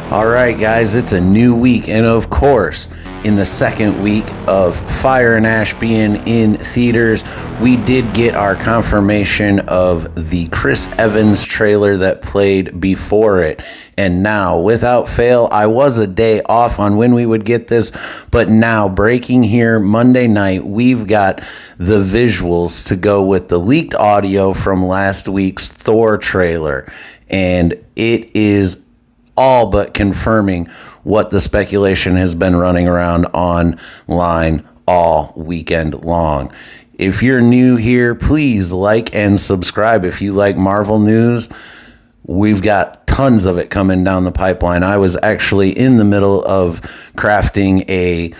All right, guys, it's a new week, and of course, in the second week of Fire and Ash being in theaters, we did get our confirmation of the Chris Evans trailer that played before it. And now, without fail, I was a day off on when we would get this, but now, breaking here Monday night, we've got the visuals to go with the leaked audio from last week's Thor trailer, and it is all but confirming what the speculation has been running around online all weekend long. If you're new here, please like and subscribe. If you like Marvel news, we've got tons of it coming down the pipeline. I was actually in the middle of crafting a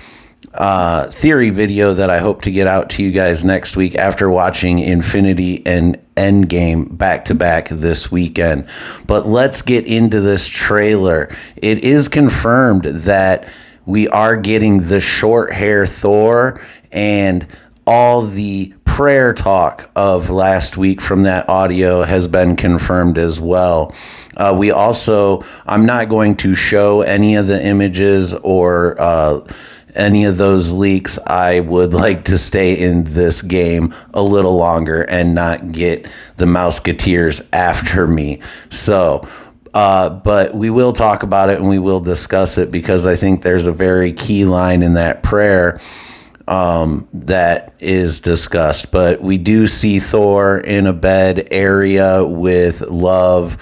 theory video that I hope to get out to you guys next week after watching Infinity and Endgame back to back this weekend. But let's get into this trailer. It is confirmed that we are getting the short hair Thor, and all the prayer talk of last week from that audio has been confirmed as well. We also, I'm not going to show any of the images or any of those leaks. I would like to stay in this game a little longer and not get the Mouseketeers after me. So, but we will talk about it and we will discuss it, because I think there's a very key line in that prayer that is discussed. But we do see Thor in a bed area with Love,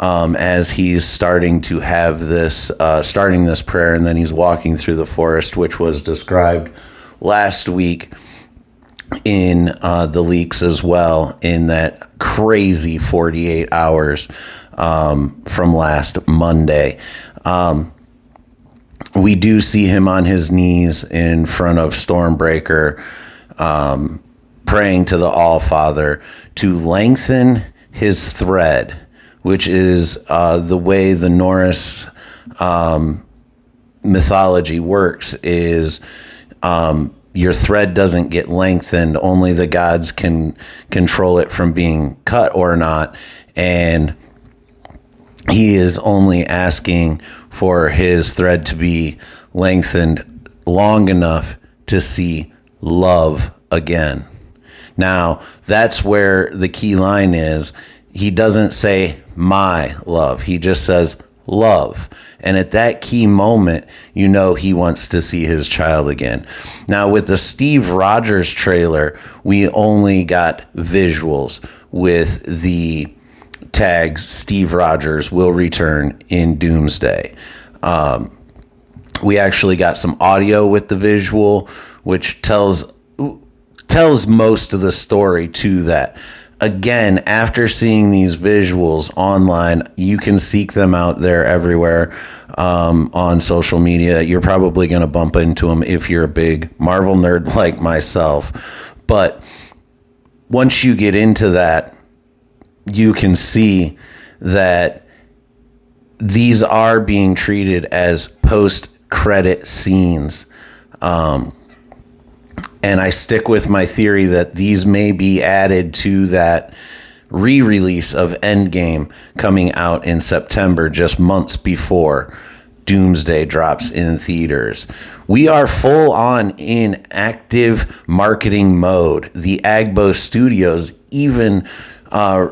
as he's starting to have this, starting this prayer, and then he's walking through the forest, which was described last week in the leaks as well, in that crazy 48 hours from last Monday. We do see him on his knees in front of Stormbreaker, praying to the All-Father to lengthen his thread, which is the way the Norse mythology works, is your thread doesn't get lengthened. Only the gods can control it from being cut or not. And he is only asking for his thread to be lengthened long enough to see Love again. Now, that's where the key line is. He doesn't say my love. He just says love. And at that key moment, you know he wants to see his child again. Now, with the Steve Rogers trailer, we only got visuals with the tags "Steve Rogers will return in Doomsday." We actually got some audio with the visual, which tells most of the story to that. Again, after seeing these visuals online, you can seek them out there everywhere on social media. You're probably going to bump into them if you're a big Marvel nerd like myself. But once you get into that, you can see that these are being treated as post-credit scenes. And I stick with my theory that these may be added to that re-release of Endgame coming out in September, just months before Doomsday drops in theaters. We are full on in active marketing mode. The Agbo Studios even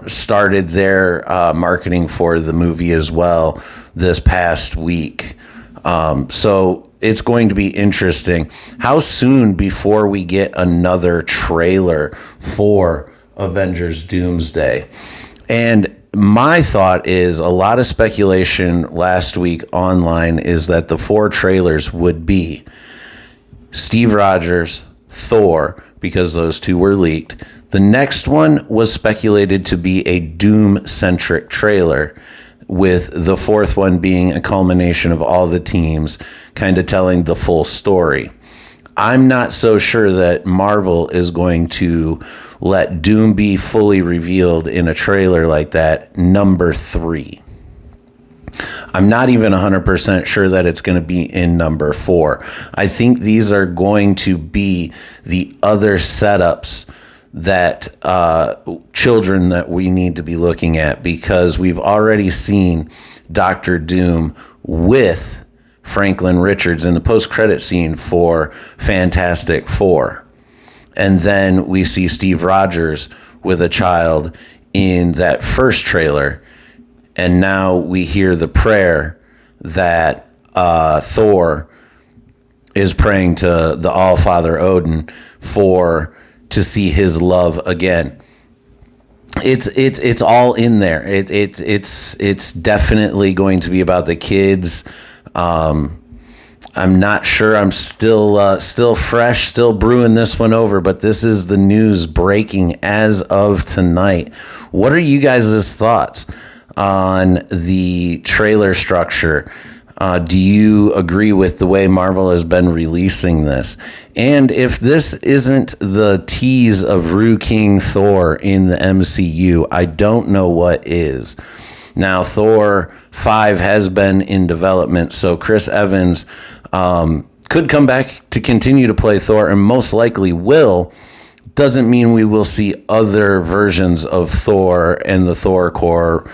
started their marketing for the movie as well this past week. So it's going to be interesting. How soon before we get another trailer for Avengers Doomsday? And my thought is, a lot of speculation last week online is that the 4 trailers would be Steve Rogers, Thor, because those 2 were leaked. The next one was speculated to be a Doom-centric trailer, with the 4th one being a culmination of all the teams kind of telling the full story. I'm not so sure that Marvel is going to let Doom be fully revealed in a trailer like that, number 3. I'm not even 100% sure that it's going to be in number 4. I think these are going to be the other setups that children that we need to be looking at, because we've already seen Doctor Doom with Franklin Richards in the post-credit scene for Fantastic Four. And then we see Steve Rogers with a child in that first trailer. And now we hear the prayer that Thor is praying to the All-Father Odin to see his love again. It's all in there. It's definitely going to be about the kids. I'm not sure. I'm still fresh, still brewing this one over, but this is the news breaking as of tonight. What are you guys' thoughts on the trailer structure? Do you agree with the way Marvel has been releasing this? And if this isn't the tease of Rue King Thor in the MCU, I don't know what is. Now, Thor 5 has been in development, so Chris Evans could come back to continue to play Thor, and most likely will. Doesn't mean we will see other versions of Thor and the Thor Corps.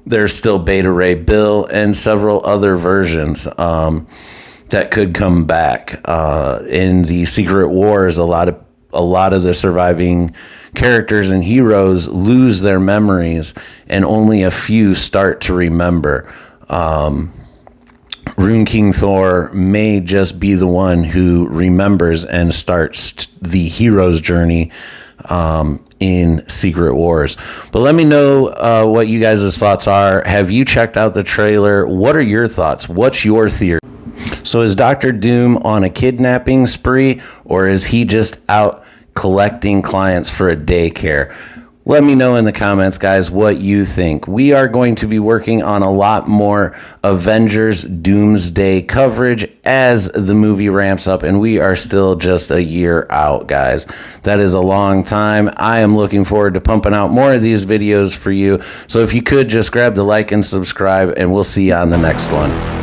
There's still Beta Ray Bill and several other versions that could come back. In the Secret Wars, a lot of the surviving characters and heroes lose their memories, and only a few start to remember. Rune King Thor may just be the one who remembers and starts the hero's journey in Secret Wars. But let me know what you guys' thoughts are. Have you checked out the trailer? What are your thoughts? What's your theory? So is Doctor Doom on a kidnapping spree, or is he just out collecting clients for a daycare? Let me know in the comments, guys, what you think. We are going to be working on a lot more Avengers Doomsday coverage as the movie ramps up, and we are still just a year out, guys. That is a long time. I am looking forward to pumping out more of these videos for you. So if you could just grab the like and subscribe, and we'll see you on the next one.